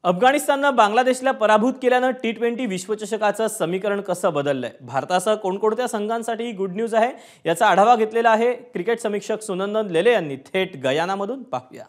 अफगाणिस्ताननं बांगलादेशला पराभूत केल्यानं T20 विश्वचषकाचं समीकरण कसं बदललंय? भारतासह कोणकोणत्या संघांसाठी गुड न्यूज आहे याचा आढावा घेतलेला आहे क्रिकेट समीक्षक सुनंदन लेले यांनी थेट गयानामधून. पाहूया.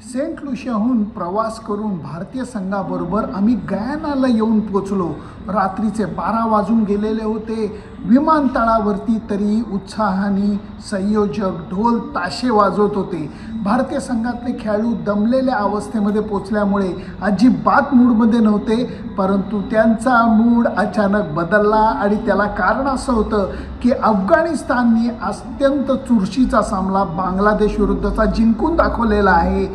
सेंट लुशियाहून प्रवास करून भारतीय संघाबरोबर आम्ही गयानाला येऊन पोचलो. रात्रीचे 12 वाजून गेलेले होते. विमानतळावरती तरी उत्साहाने संयोजक ढोल ताशे वाजवत होते. भारतीय संघातले खेळाडू दमलेल्या अवस्थेमध्ये पोचल्यामुळे अजिबात मूडमध्ये नव्हते, परंतु त्यांचा मूड अचानक बदलला आणि त्याला कारण असं होतं की अफगाणिस्तानने अत्यंत चुरशीचा सामना बांगलादेश विरुद्धचा जिंकून दाखवलेला आहे.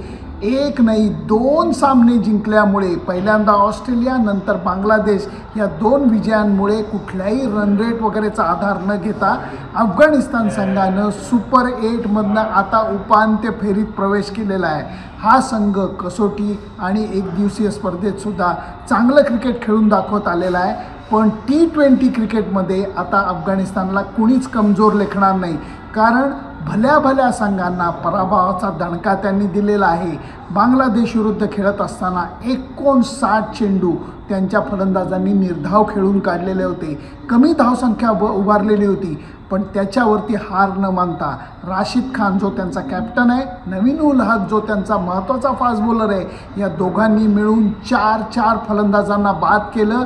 एक नाही 2 सामने जिंकल्यामुळे पहिल्यांदा ऑस्ट्रेलिया नंतर बांगलादेश या 2 विजयांमुळे कुठल्याही रन रेट वगैरेचा आधार न घेता अफगाणिस्तान संघानं सुपर 8 मधनं आता उपांत्य फेरीत प्रवेश केलेला आहे. हा संघ कसोटी आणि एकदिवसीय स्पर्धेत सुद्धा चांगलं क्रिकेट खेळून दाखवत आलेला आहे, पण T20 क्रिकेटमध्ये आता अफगाणिस्तानला कुणीच कमजोर लेखणार नाही, कारण भल्या भल्या संघांना पराभवाचा दणका त्यांनी दिलेला आहे. बांगलादेश विरुद्ध खेळत असताना 59 चेंडू त्यांच्या फलंदाजांनी निर्धाव खेळून काढलेले होते. कमी धावसंख्या उभारलेली होती, पण त्याच्यावरती हार न मानता राशिद खान जो त्यांचा कॅप्टन आहे, नवीन उल हक जो त्यांचा महत्त्वाचा फास्ट बॉलर आहे, या दोघांनी मिळून 4 फलंदाजांना बाद केलं,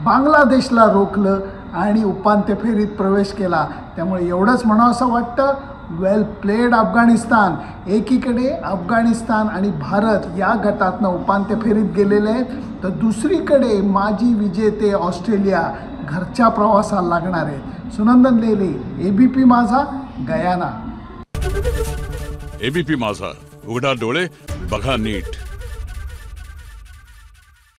बांगलादेशला रोखलं आणि उपांत्य फेरीत प्रवेश केला. त्यामुळे एवढंच म्हणावं असं वाटतं, वेल प्लेड अफगाणिस्तान. एकीकडे अफगाणिस्तान आणि भारत या गटातनं उपांत्य फेरीत गेलेले आहेत, तर दुसरीकडे माजी विजेते ऑस्ट्रेलिया घरच्या प्रवासाला लागणार आहेत. सुनंदन लेले, ABP माझा, गयाना. ABP माझा, उघडा डोळे बघा नीट.